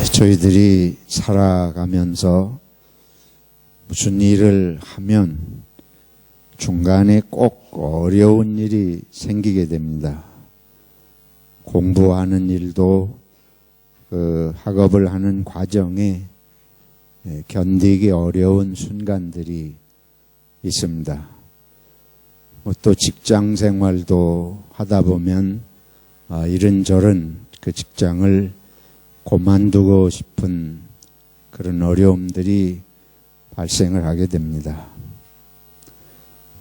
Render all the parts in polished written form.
저희들이 살아가면서 무슨 일을 하면 중간에 꼭 어려운 일이 생기게 됩니다. 공부하는 일도 학업을 하는 과정에 견디기 어려운 순간들이 있습니다. 또 직장 생활도 하다 보면 이런저런 그 직장을 그만두고 싶은 그런 어려움들이 발생을 하게 됩니다.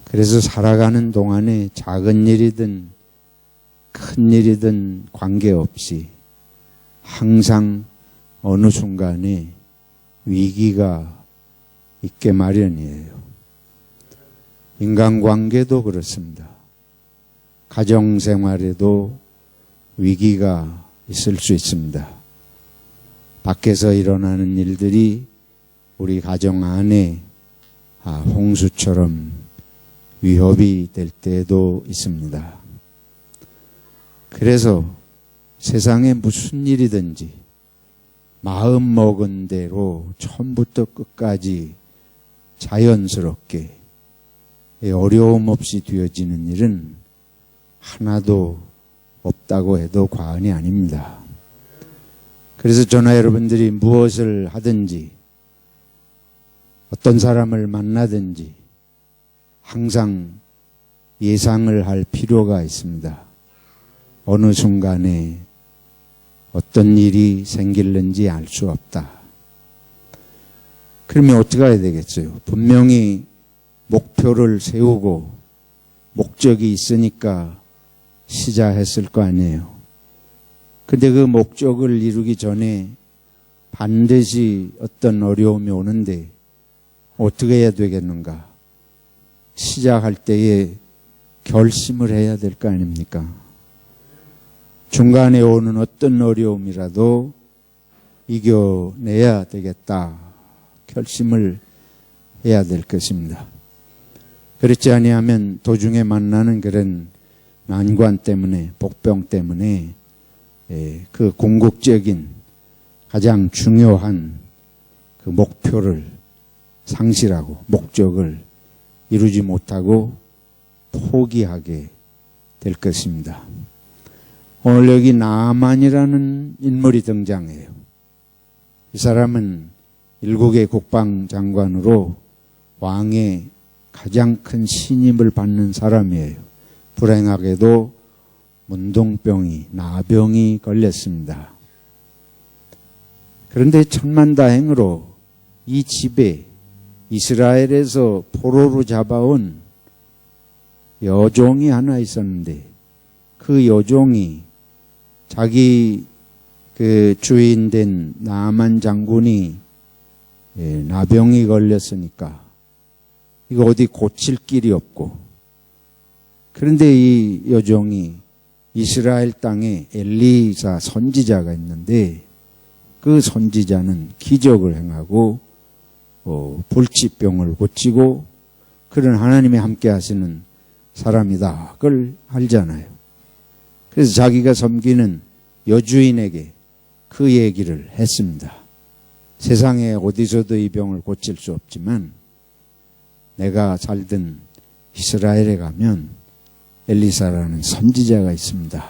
그래서 살아가는 동안에 작은 일이든 큰 일이든 관계없이 항상 어느 순간에 위기가 있게 마련이에요. 인간관계도 그렇습니다. 가정생활에도 위기가 있을 수 있습니다. 밖에서 일어나는 일들이 우리 가정 안에 홍수처럼 위협이 될 때도 있습니다. 그래서 세상에 무슨 일이든지 마음 먹은 대로 처음부터 끝까지 자연스럽게 어려움 없이 되어지는 일은 하나도 없다고 해도 과언이 아닙니다. 그래서 저나 여러분들이 무엇을 하든지 어떤 사람을 만나든지 항상 예상을 할 필요가 있습니다. 어느 순간에 어떤 일이 생길는지 알 수 없다. 그러면 어떻게 해야 되겠어요? 분명히 목표를 세우고 목적이 있으니까 시작했을 거 아니에요. 근데 그 목적을 이루기 전에 반드시 어떤 어려움이 오는데 어떻게 해야 되겠는가? 시작할 때에 결심을 해야 될 거 아닙니까? 중간에 오는 어떤 어려움이라도 이겨내야 되겠다. 결심을 해야 될 것입니다. 그렇지 아니하면 도중에 만나는 그런 난관 때문에, 복병 때문에 그 궁극적인 가장 중요한 그 목표를 상실하고 목적을 이루지 못하고 포기하게 될 것입니다. 오늘 여기 나아만이라는 인물이 등장해요. 이 사람은 일국의 국방장관으로 왕의 가장 큰 신임을 받는 사람이에요. 불행하게도 문둥병이, 나병이 걸렸습니다. 그런데 천만다행으로 이 집에 이스라엘에서 포로로 잡아온 여종이 하나 있었는데 그 여종이 자기 그 주인된 나아만 장군이 나병이 걸렸으니까 이거 어디 고칠 길이 없고, 그런데 이 여종이 이스라엘 땅에 엘리사 선지자가 있는데 그 선지자는 기적을 행하고 불치병을 고치고 그런 하나님이 함께 하시는 사람이다. 그걸 알잖아요. 그래서 자기가 섬기는 여주인에게 그 얘기를 했습니다. 세상에 어디서도 이 병을 고칠 수 없지만 내가 살던 이스라엘에 가면 엘리사라는 선지자가 있습니다.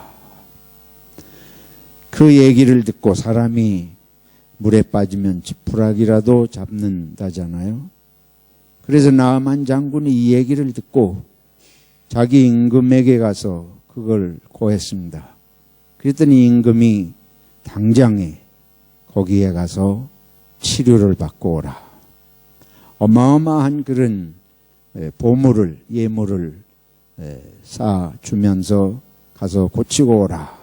그 얘기를 듣고 사람이 물에 빠지면 지푸라기라도 잡는다잖아요. 그래서 나아만 장군이 이 얘기를 듣고 자기 임금에게 가서 그걸 고했습니다. 그랬더니 임금이 당장에 거기에 가서 치료를 받고 오라. 어마어마한 그런 보물을, 예물을 쌓아주면서 가서 고치고 오라.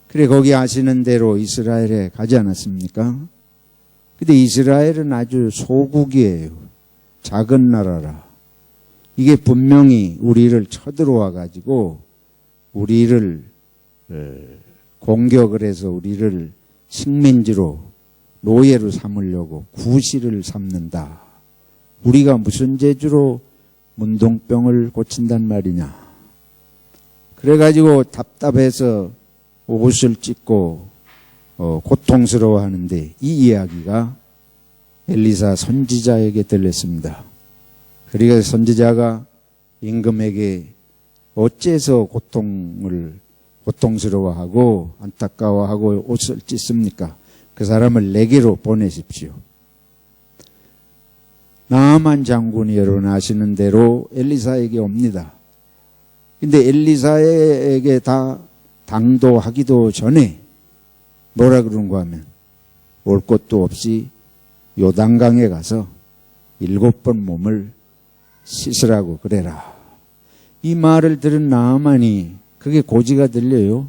그래, 거기 아시는 대로 이스라엘에 가지 않았습니까? 근데 이스라엘은 아주 소국이에요. 작은 나라라. 이게 분명히 우리를 쳐들어와 가지고 우리를 공격을 해서 우리를 식민지로, 노예로 삼으려고 구실을 삼는다. 우리가 무슨 재주로 문둥병을 고친단 말이냐. 그래가지고 답답해서 옷을 찢고 고통스러워하는데 이 이야기가 엘리사 선지자에게 들렸습니다. 그러니까 선지자가 임금에게 어째서 고통스러워하고 안타까워하고 옷을 찢습니까? 그 사람을 내게로 보내십시오. 나아만 장군이 여러분 아시는 대로 엘리사에게 옵니다. 근데 엘리사에게 다 당도하기도 전에 뭐라 그런가 하면 올 곳도 없이 요단강에 가서 7번 몸을 씻으라고 그래라. 이 말을 들은 나아만이 그게 고지가 들려요.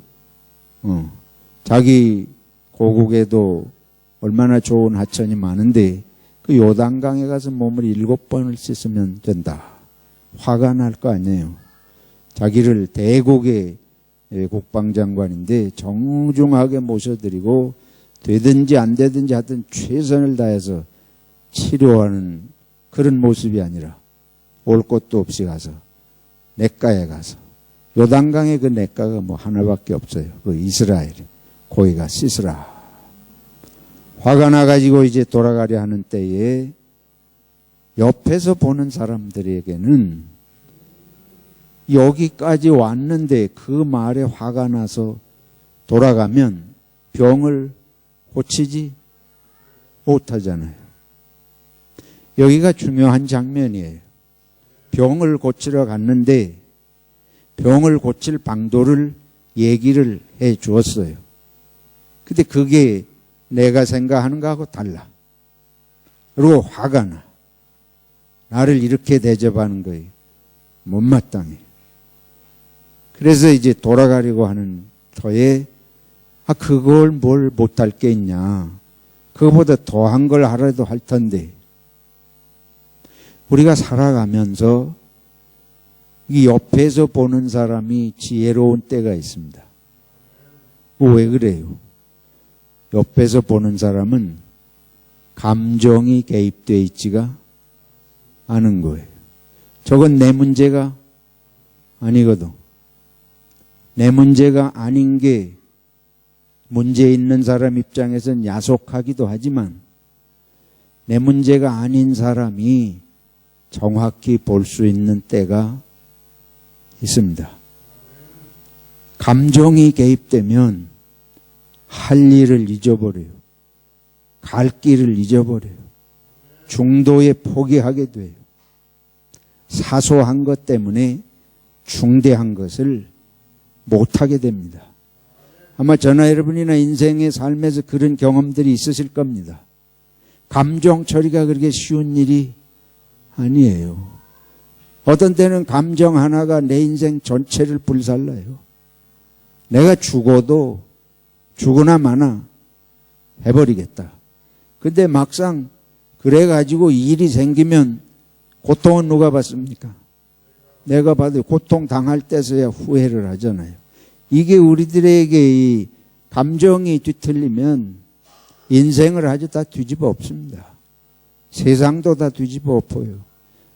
자기 고국에도 얼마나 좋은 하천이 많은데 그 요단강에 가서 몸을 7번을 씻으면 된다. 화가 날 거 아니에요. 자기를 대국의 국방장관인데 정중하게 모셔드리고 되든지 안 되든지 하여튼 최선을 다해서 치료하는 그런 모습이 아니라 올 곳도 없이 가서 냇가에 가서 요단강에 그 냇가가 뭐 하나밖에 없어요. 그 이스라엘이 거기가 씻으라. 화가 나가지고 이제 돌아가려 하는 때에 옆에서 보는 사람들에게는 여기까지 왔는데 그 말에 화가 나서 돌아가면 병을 고치지 못하잖아요. 여기가 중요한 장면이에요. 병을 고치러 갔는데 병을 고칠 방도를 얘기를 해 주었어요. 근데 그게 내가 생각하는 거하고 달라. 그리고 화가 나. 나를 이렇게 대접하는 거예요. 못마땅해. 그래서 이제 돌아가려고 하는 터에 그걸 뭘 못할 게 있냐. 그거보다 더한 걸 하라도 할 텐데. 우리가 살아가면서 이 옆에서 보는 사람이 지혜로운 때가 있습니다. 왜 그래요? 옆에서 보는 사람은 감정이 개입되어 있지가 않은 거예요. 저건 내 문제가 아니거든. 내 문제가 아닌 게 문제 있는 사람 입장에선 야속하기도 하지만 내 문제가 아닌 사람이 정확히 볼 수 있는 때가 있습니다. 감정이 개입되면 할 일을 잊어버려요. 갈 길을 잊어버려요. 중도에 포기하게 돼요. 사소한 것 때문에 중대한 것을 못하게 됩니다. 아마 저나 여러분이나 인생의 삶에서 그런 경험들이 있으실 겁니다. 감정 처리가 그렇게 쉬운 일이 아니에요. 어떤 때는 감정 하나가 내 인생 전체를 불살라요. 내가 죽어도 죽으나 마나 해버리겠다. 근데 막상 그래가지고 일이 생기면 고통은 누가 받습니까? 내가 받아요. 고통 당할 때서야 후회를 하잖아요. 이게 우리들에게 이 감정이 뒤틀리면 인생을 아주 다 뒤집어 엎습니다. 세상도 다 뒤집어 엎어요.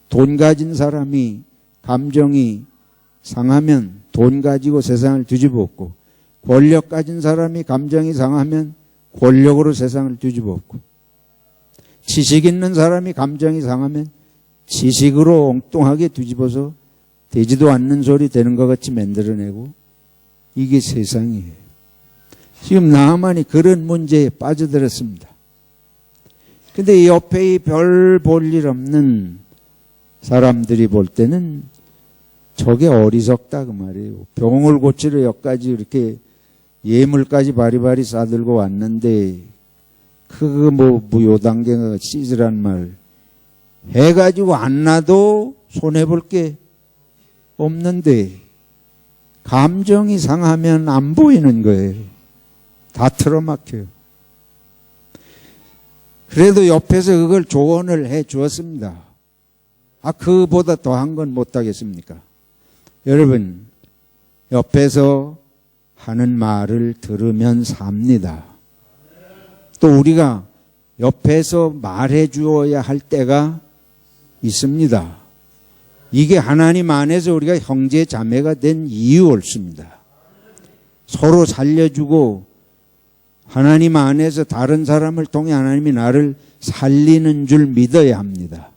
돈 가진 사람이 감정이 상하면 돈 가지고 세상을 뒤집어 엎고, 권력 가진 사람이 감정이 상하면 권력으로 세상을 뒤집어 엎고, 지식 있는 사람이 감정이 상하면 지식으로 엉뚱하게 뒤집어서 되지도 않는 소리 되는 것 같이 만들어내고, 이게 세상이에요. 지금 나하만이 그런 문제에 빠져들었습니다. 근데 이 옆에 별 볼 일 없는 사람들이 볼 때는 저게 어리석다 그 말이에요. 병을 고치러 여기까지 이렇게 예물까지 바리바리 싸들고 왔는데 그거 뭐 요단강에 씻으란 말 해가지고 안 놔도 손해볼 게 없는데 감정이 상하면 안 보이는 거예요. 다 틀어막혀요. 그래도 옆에서 그걸 조언을 해 주었습니다. 그보다 더한 건 못하겠습니까? 여러분, 옆에서 하는 말을 들으면 삽니다. 또 우리가 옆에서 말해 주어야 할 때가 있습니다. 이게 하나님 안에서 우리가 형제 자매가 된 이유 옳습니다. 서로 살려주고 하나님 안에서 다른 사람을 통해 하나님이 나를 살리는 줄 믿어야 합니다.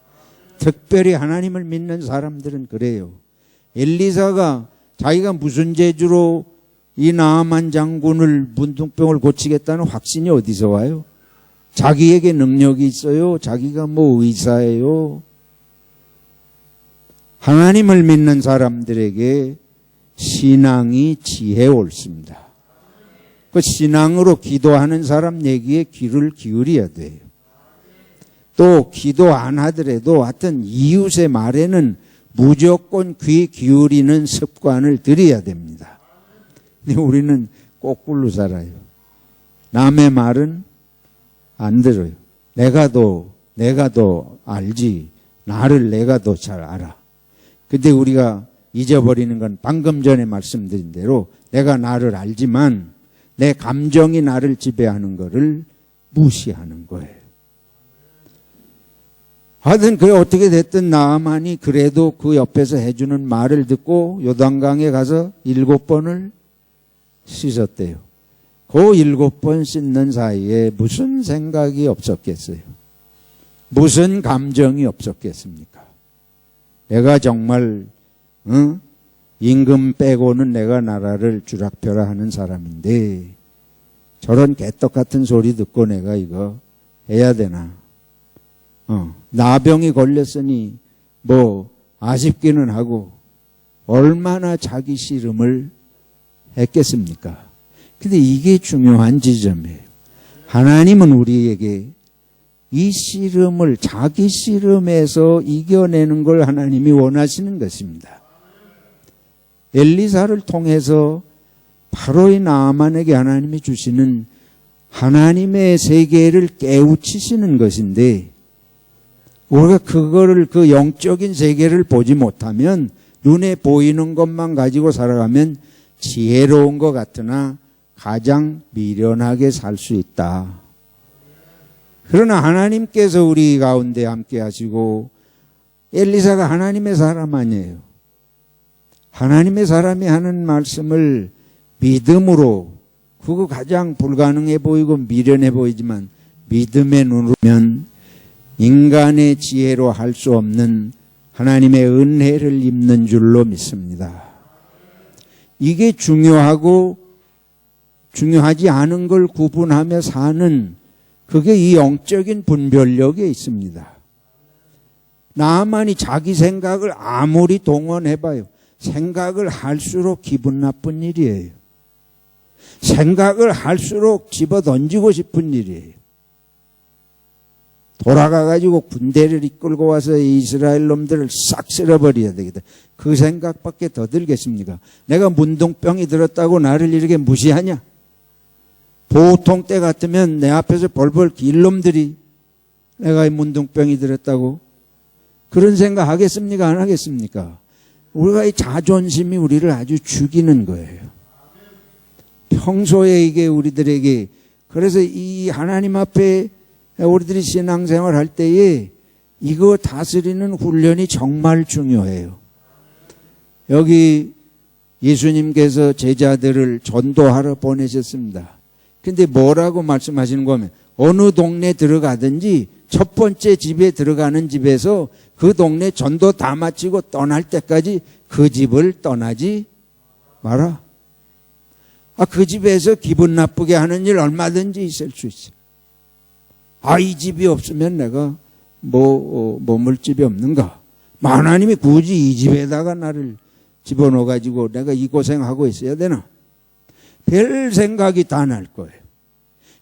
특별히 하나님을 믿는 사람들은 그래요. 엘리사가 자기가 무슨 재주로 이 나아만 장군을 문둥병을 고치겠다는 확신이 어디서 와요? 자기에게 능력이 있어요? 자기가 뭐 의사예요? 하나님을 믿는 사람들에게 신앙이 지혜 옳습니다. 그 신앙으로 기도하는 사람 얘기에 귀를 기울여야 돼요. 또 기도 안 하더라도 하여튼 이웃의 말에는 무조건 귀 기울이는 습관을 들여야 됩니다. 근데 우리는 거꾸로 살아요. 남의 말은 안 들어요. 내가 더 알지. 나를 내가 더 잘 알아. 근데 우리가 잊어버리는 건 방금 전에 말씀드린 대로 내가 나를 알지만 내 감정이 나를 지배하는 거를 무시하는 거예요. 하여튼 그게 어떻게 됐든 나아만이 그래도 그 옆에서 해주는 말을 듣고 요단강에 가서 7번을 씻었대요. 그 7번 씻는 사이에 무슨 생각이 없었겠어요? 무슨 감정이 없었겠습니까? 내가 정말 임금 빼고는 내가 나라를 주락펴락하는 사람인데 저런 개떡 같은 소리 듣고 내가 이거 해야 되나? 나병이 걸렸으니 뭐 아쉽기는 하고 얼마나 자기 씨름을 했겠습니까? 근데 이게 중요한 지점이에요. 하나님은 우리에게 이 씨름을 자기 씨름에서 이겨내는 걸 하나님이 원하시는 것입니다. 엘리사를 통해서 바로 이 나아만에게 하나님이 주시는 하나님의 세계를 깨우치시는 것인데 우리가 그거를 그 영적인 세계를 보지 못하면 눈에 보이는 것만 가지고 살아가면 지혜로운 것 같으나 가장 미련하게 살 수 있다. 그러나 하나님께서 우리 가운데 함께 하시고 엘리사가 하나님의 사람 아니에요. 하나님의 사람이 하는 말씀을 믿음으로 그거 가장 불가능해 보이고 미련해 보이지만 믿음의 눈으로 보면 인간의 지혜로 할 수 없는 하나님의 은혜를 입는 줄로 믿습니다. 이게 중요하고 중요하지 않은 걸 구분하며 사는 그게 이 영적인 분별력에 있습니다. 나만이 자기 생각을 아무리 동원해봐요. 생각을 할수록 기분 나쁜 일이에요. 생각을 할수록 집어던지고 싶은 일이에요. 돌아가가지고 군대를 이끌고 와서 이스라엘 놈들을 싹 쓸어버려야 되겠다. 그 생각밖에 더 들겠습니까? 내가 문둥병이 들었다고 나를 이렇게 무시하냐? 보통 때 같으면 내 앞에서 벌벌 길 놈들이 내가 문둥병이 들었다고 그런 생각 하겠습니까? 안 하겠습니까? 우리가 이 자존심이 우리를 아주 죽이는 거예요. 평소에 이게 우리들에게 그래서 이 하나님 앞에 우리들이 신앙생활 할 때에 이거 다스리는 훈련이 정말 중요해요. 여기 예수님께서 제자들을 전도하러 보내셨습니다. 근데 뭐라고 말씀하시는 거면 어느 동네 들어가든지 첫 번째 집에 들어가는 집에서 그 동네 전도 다 마치고 떠날 때까지 그 집을 떠나지 마라. 그 집에서 기분 나쁘게 하는 일 얼마든지 있을 수 있어. 이 집이 없으면 내가 머물 집이 없는가? 하나님이 굳이 이 집에다가 나를 집어넣어가지고 내가 이 고생하고 있어야 되나? 별 생각이 다 날 거예요.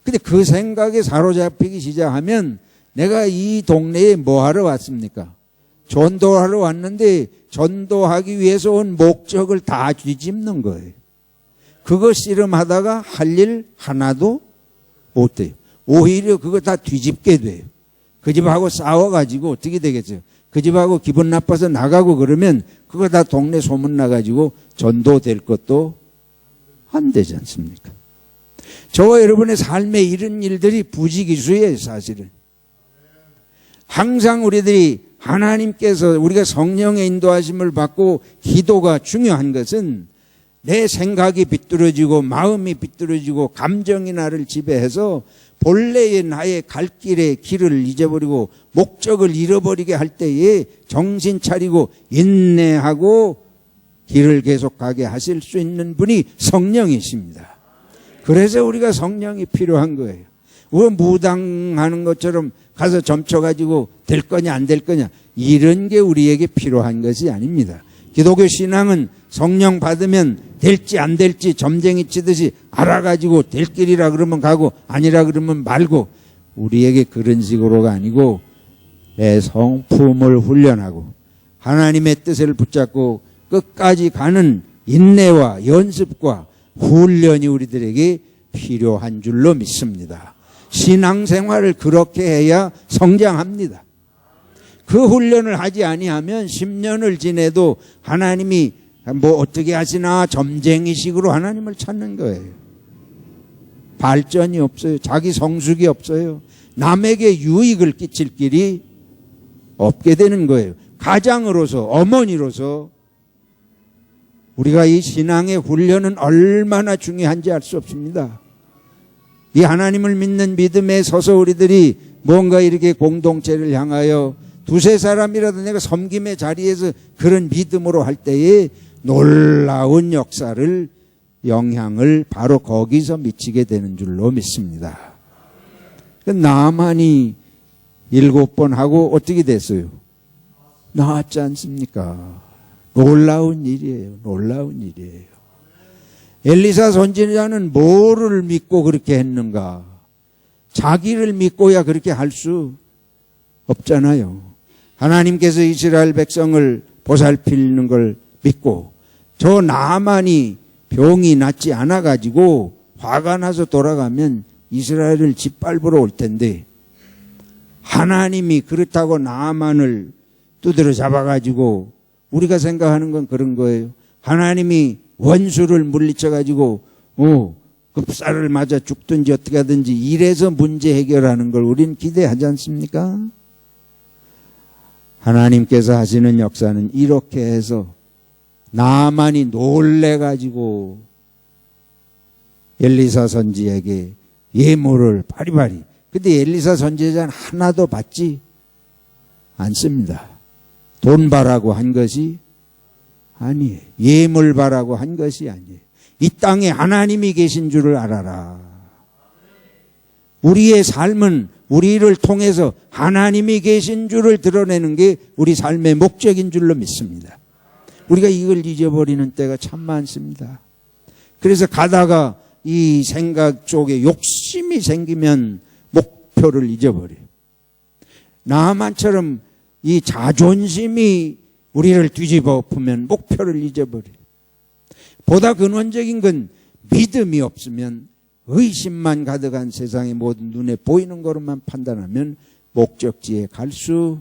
근데 그 생각에 사로잡히기 시작하면 내가 이 동네에 뭐 하러 왔습니까? 전도하러 왔는데 전도하기 위해서 온 목적을 다 뒤집는 거예요. 그거 씨름하다가 할 일 하나도 못 돼요. 오히려 그거 다 뒤집게 돼요. 그 집하고 싸워가지고 어떻게 되겠어요? 그 집하고 기분 나빠서 나가고 그러면 그거 다 동네 소문 나가지고 전도될 것도 안 되지 않습니까? 저와 여러분의 삶에 이런 일들이 부지기수예요, 사실은. 항상 우리들이 하나님께서 우리가 성령의 인도하심을 받고 기도가 중요한 것은 내 생각이 비뚤어지고 마음이 비뚤어지고 감정이 나를 지배해서 본래의 나의 갈 길의 길을 잊어버리고 목적을 잃어버리게 할 때에 정신 차리고 인내하고 길을 계속 가게 하실 수 있는 분이 성령이십니다. 그래서 우리가 성령이 필요한 거예요. 왜 무당하는 것처럼 가서 점쳐가지고 될 거냐 안 될 거냐 이런 게 우리에게 필요한 것이 아닙니다. 기독교 신앙은 성령 받으면 될지 안 될지 점쟁이 치듯이 알아가지고 될 길이라 그러면 가고 아니라 그러면 말고 우리에게 그런 식으로가 아니고 내 성품을 훈련하고 하나님의 뜻을 붙잡고 끝까지 가는 인내와 연습과 훈련이 우리들에게 필요한 줄로 믿습니다. 신앙생활을 그렇게 해야 성장합니다. 그 훈련을 하지 아니하면 10년을 지내도 하나님이 뭐 어떻게 하시나 점쟁이식으로 하나님을 찾는 거예요. 발전이 없어요. 자기 성숙이 없어요. 남에게 유익을 끼칠 길이 없게 되는 거예요. 가장으로서 어머니로서 우리가 이 신앙의 훈련은 얼마나 중요한지 알 수 없습니다. 이 하나님을 믿는 믿음에 서서 우리들이 뭔가 이렇게 공동체를 향하여 두세 사람이라도 내가 섬김의 자리에서 그런 믿음으로 할 때에 놀라운 역사를 영향을 바로 거기서 미치게 되는 줄로 믿습니다. 나만이 7번 하고 어떻게 됐어요? 나았지 않습니까? 놀라운 일이에요. 놀라운 일이에요. 엘리사 선지자는 뭐를 믿고 그렇게 했는가? 자기를 믿고야 그렇게 할 수 없잖아요. 하나님께서 이스라엘 백성을 보살피는 걸 믿고 저 나만이 병이 낫지 않아가지고 화가 나서 돌아가면 이스라엘을 짓밟으러 올 텐데 하나님이 그렇다고 나만을 두드려 잡아가지고 우리가 생각하는 건 그런 거예요. 하나님이 원수를 물리쳐가지고 급살을 맞아 죽든지 어떻게 하든지 이래서 문제 해결하는 걸 우리는 기대하지 않습니까? 하나님께서 하시는 역사는 이렇게 해서 나만이 놀래가지고 엘리사 선지에게 예물을 바리바리. 근데 엘리사 선지자는 하나도 받지 않습니다. 돈 바라고 한 것이 아니에요. 예물 바라고 한 것이 아니에요. 이 땅에 하나님이 계신 줄을 알아라. 우리의 삶은 우리를 통해서 하나님이 계신 줄을 드러내는 게 우리 삶의 목적인 줄로 믿습니다. 우리가 이걸 잊어버리는 때가 참 많습니다. 그래서 가다가 이 생각 쪽에 욕심이 생기면 목표를 잊어버려요. 나만처럼 이 자존심이 우리를 뒤집어 엎으면 목표를 잊어버려요. 보다 근원적인 건 믿음이 없으면 의심만 가득한 세상의 모든 눈에 보이는 것으로만 판단하면 목적지에 갈 수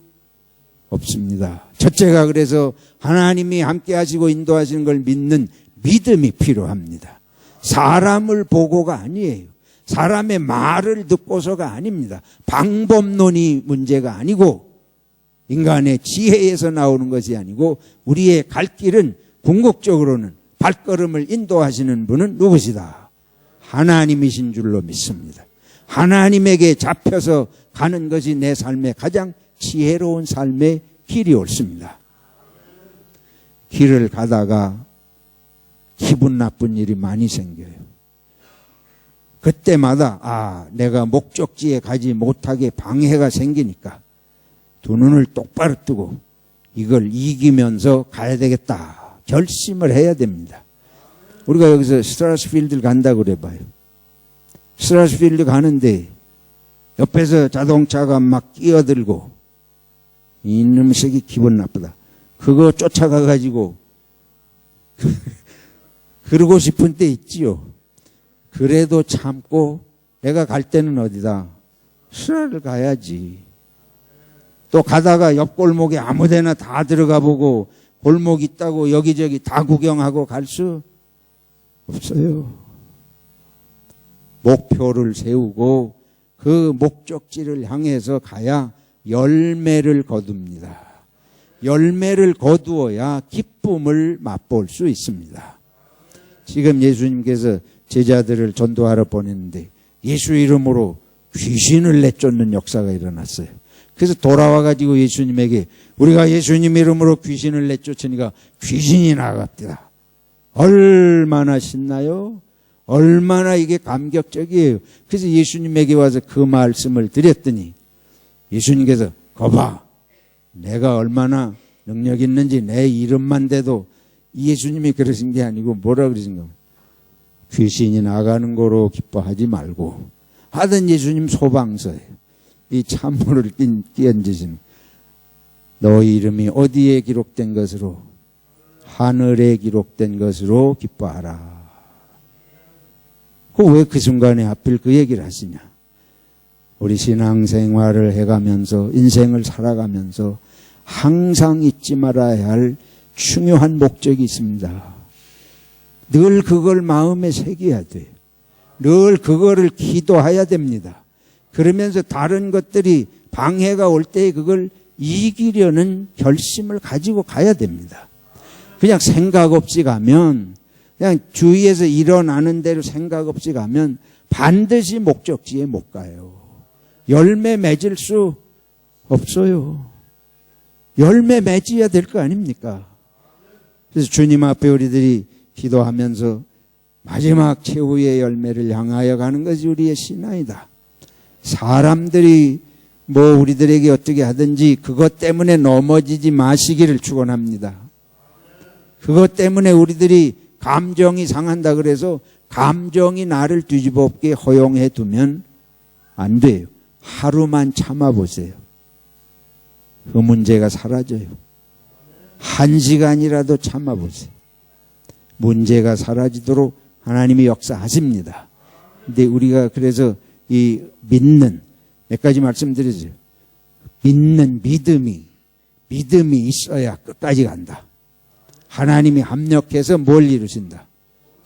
없습니다. 첫째가 그래서 하나님이 함께 하시고 인도하시는 걸 믿는 믿음이 필요합니다. 사람을 보고가 아니에요. 사람의 말을 듣고서가 아닙니다. 방법론이 문제가 아니고 인간의 지혜에서 나오는 것이 아니고 우리의 갈 길은 궁극적으로는 발걸음을 인도하시는 분은 누구시다? 하나님이신 줄로 믿습니다. 하나님에게 잡혀서 가는 것이 내 삶의 가장 지혜로운 삶의 길이 옳습니다. 길을 가다가 기분 나쁜 일이 많이 생겨요. 그때마다 내가 목적지에 가지 못하게 방해가 생기니까 두 눈을 똑바로 뜨고 이걸 이기면서 가야 되겠다. 결심을 해야 됩니다. 우리가 여기서 스트라스필드를 간다고 그래봐요. 스트라스필드 가는데 옆에서 자동차가 막 끼어들고 이놈의 새끼 기분 나쁘다. 그거 쫓아가가지고 그러고 싶은 때 있지요. 그래도 참고 내가 갈 때는 어디다? 수라를 가야지. 또 가다가 옆 골목에 아무데나 다 들어가 보고 골목 있다고 여기저기 다 구경하고 갈 수 없어요. 목표를 세우고 그 목적지를 향해서 가야 열매를 거둡니다. 열매를 거두어야 기쁨을 맛볼 수 있습니다. 지금 예수님께서 제자들을 전도하러 보냈는데 예수 이름으로 귀신을 내쫓는 역사가 일어났어요. 그래서 돌아와가지고 예수님에게 우리가 예수님 이름으로 귀신을 내쫓으니까 귀신이 나갑니다. 얼마나 신나요? 얼마나 이게 감격적이에요. 그래서 예수님에게 와서 그 말씀을 드렸더니 예수님께서 거봐, 내가 얼마나 능력 있는지 내 이름만 대도 예수님이 그러신 게 아니고 뭐라 그러신가? 귀신이 나가는 거로 기뻐하지 말고 하던 예수님 소방서예요. 이 찬물을 끼얹으시는 너희 이름이 어디에 기록된 것으로? 하늘에 기록된 것으로 기뻐하라. 왜 그 순간에 하필 그 얘기를 하시냐? 우리 신앙생활을 해가면서 인생을 살아가면서 항상 잊지 말아야 할 중요한 목적이 있습니다. 늘 그걸 마음에 새겨야 돼요. 늘 그거를 기도해야 됩니다. 그러면서 다른 것들이 방해가 올 때 그걸 이기려는 결심을 가지고 가야 됩니다. 그냥 생각 없이 가면, 그냥 주위에서 일어나는 대로 생각 없이 가면 반드시 목적지에 못 가요. 열매 맺을 수 없어요. 열매 맺어야 될 거 아닙니까? 그래서 주님 앞에 우리들이 기도하면서 마지막 최후의 열매를 향하여 가는 것이 우리의 신앙이다. 사람들이 뭐 우리들에게 어떻게 하든지 그것 때문에 넘어지지 마시기를 축원합니다. 그것 때문에 우리들이 감정이 상한다 그래서 감정이 나를 뒤집어 엎게 허용해 두면 안 돼요. 하루만 참아보세요. 그 문제가 사라져요. 1시간이라도 참아보세요. 문제가 사라지도록 하나님이 역사하십니다. 근데 우리가 그래서 이 믿는, 몇 가지 말씀드리죠. 믿는 믿음이 있어야 끝까지 간다. 하나님이 합력해서 뭘 이루신다?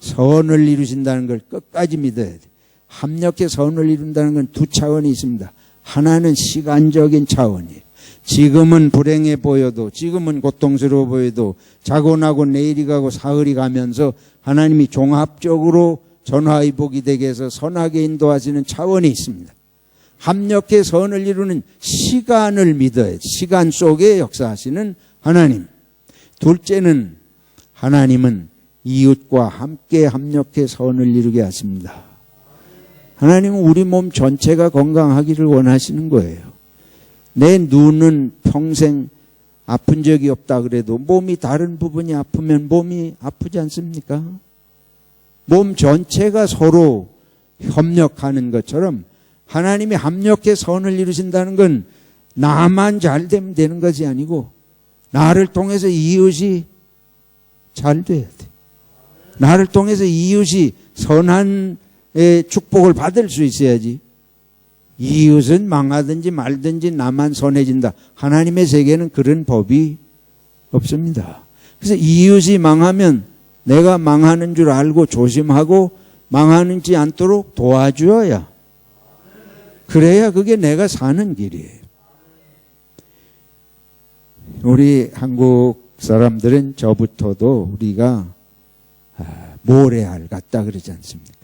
선을 이루신다는 걸 끝까지 믿어야 돼. 합력해 선을 이룬다는 건 두 차원이 있습니다. 하나는 시간적인 차원이에요. 지금은 불행해 보여도, 지금은 고통스러워 보여도 자고 나고 내일이 가고 사흘이 가면서 하나님이 종합적으로 전화위복이 되게 해서 선하게 인도하시는 차원이 있습니다. 합력해 선을 이루는 시간을 믿어야 돼. 시간 속에 역사하시는 하나님. 둘째는 하나님은 이웃과 함께 합력해 선을 이루게 하십니다. 하나님은 우리 몸 전체가 건강하기를 원하시는 거예요. 내 눈은 평생 아픈 적이 없다 그래도 몸이 다른 부분이 아프면 몸이 아프지 않습니까? 몸 전체가 서로 협력하는 것처럼 하나님이 합력해 선을 이루신다는 건 나만 잘 되면 되는 것이 아니고 나를 통해서 이웃이 잘 돼야 돼. 나를 통해서 이웃이 선한 축복을 받을 수 있어야지. 이웃은 망하든지 말든지 나만 선해진다. 하나님의 세계는 그런 법이 없습니다. 그래서 이웃이 망하면 내가 망하는 줄 알고 조심하고 망하지 않도록 도와줘야. 그래야 그게 내가 사는 길이에요. 우리 한국 사람들은 저부터도 우리가 모래알 같다 그러지 않습니까?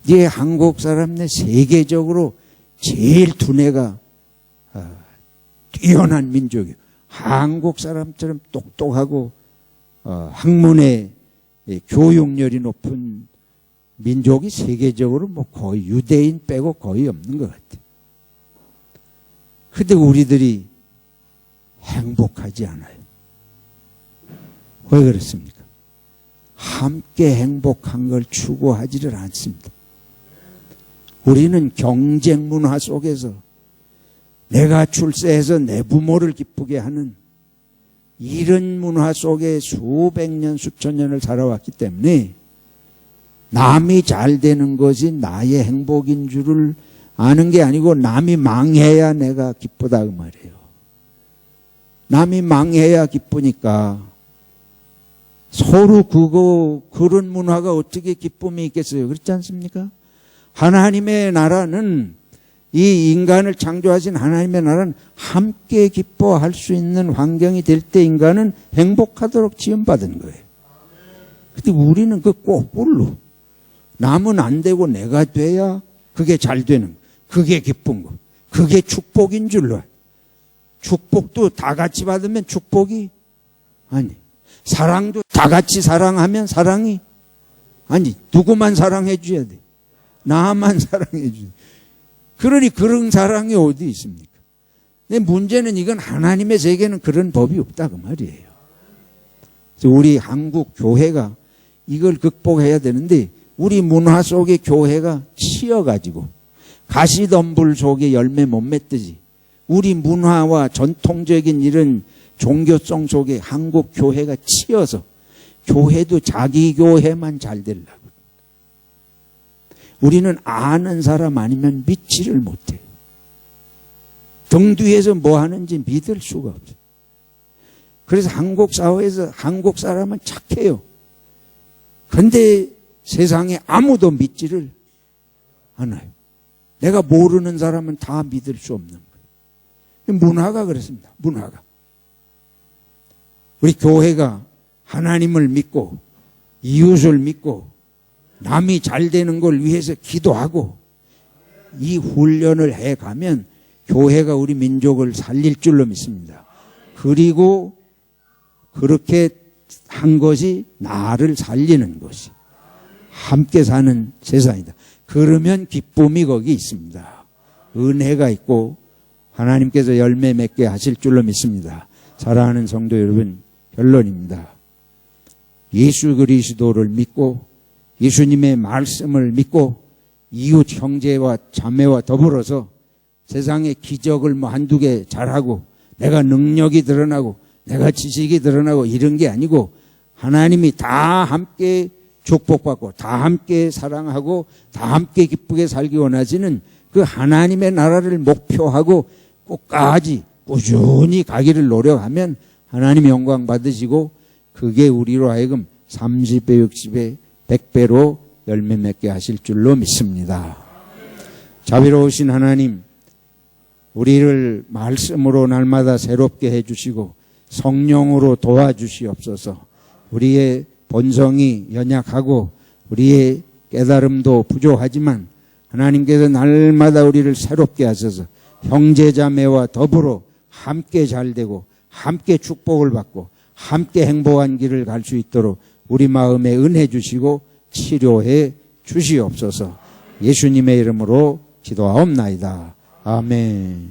이게 한국 사람 내 세계적으로 제일 두뇌가 뛰어난 민족이에요. 한국 사람처럼 똑똑하고 학문의 교육열이 높은 민족이 세계적으로 뭐 거의 유대인 빼고 거의 없는 것 같아요. 근데 우리들이 행복하지 않아요. 왜 그렇습니까? 함께 행복한 걸 추구하지를 않습니다. 우리는 경쟁 문화 속에서 내가 출세해서 내 부모를 기쁘게 하는 이런 문화 속에 수백 년, 수천 년을 살아왔기 때문에 남이 잘 되는 것이 나의 행복인 줄을 아는 게 아니고 남이 망해야 내가 기쁘다 그 말이에요. 남이 망해야 기쁘니까 서로 그런 문화가 어떻게 기쁨이 있겠어요? 그렇지 않습니까? 하나님의 나라는 이 인간을 창조하신 하나님의 나라는 함께 기뻐할 수 있는 환경이 될 때 인간은 행복하도록 지음받은 거예요. 근데 우리는 그 거꾸로 남은 안 되고 내가 돼야 그게 잘 되는 거. 그게 기쁜 거. 그게 축복인 줄로. 축복도 다 같이 받으면 축복이 아니. 사랑도 다 같이 사랑하면 사랑이 아니. 누구만 사랑해 줘야 돼. 나만 사랑해 줘야 돼. 그러니 그런 사랑이 어디 있습니까? 근데 문제는 이건 하나님의 세계는 그런 법이 없다 그 말이에요. 그래서 우리 한국 교회가 이걸 극복해야 되는데 우리 문화 속에 교회가 치여가지고 가시덤불 속에 열매 못 맺듯이 우리 문화와 전통적인 이런 종교성 속에 한국 교회가 치여서 교회도 자기 교회만 잘 되려고. 우리는 아는 사람 아니면 믿지를 못해요. 등 뒤에서 뭐 하는지 믿을 수가 없어요. 그래서 한국 사회에서 한국 사람은 착해요. 그런데 세상에 아무도 믿지를 않아요. 내가 모르는 사람은 다 믿을 수 없는 거예요. 문화가 그렇습니다. 문화가. 우리 교회가 하나님을 믿고 이웃을 믿고 남이 잘 되는 걸 위해서 기도하고 이 훈련을 해가면 교회가 우리 민족을 살릴 줄로 믿습니다. 그리고 그렇게 한 것이 나를 살리는 것이 함께 사는 세상이다. 그러면 기쁨이 거기 있습니다. 은혜가 있고 하나님께서 열매 맺게 하실 줄로 믿습니다. 사랑하는 성도 여러분, 결론입니다. 예수 그리스도를 믿고 예수님의 말씀을 믿고 이웃 형제와 자매와 더불어서 세상에 기적을 뭐 한두 개 잘하고 내가 능력이 드러나고 내가 지식이 드러나고 이런 게 아니고 하나님이 다 함께 축복받고 다 함께 사랑하고 다 함께 기쁘게 살기 원하시는 그 하나님의 나라를 목표하고 끝까지 꾸준히 가기를 노력하면 하나님 영광 받으시고 그게 우리로 하여금 30배, 60배, 100배로 열매 맺게 하실 줄로 믿습니다. 자비로우신 하나님, 우리를 말씀으로 날마다 새롭게 해주시고 성령으로 도와주시옵소서. 우리의 본성이 연약하고 우리의 깨달음도 부족하지만 하나님께서 날마다 우리를 새롭게 하셔서 형제자매와 더불어 함께 잘되고 함께 축복을 받고 함께 행복한 길을 갈 수 있도록 우리 마음에 은혜 주시고 치료해 주시옵소서. 예수님의 이름으로 기도하옵나이다. 아멘.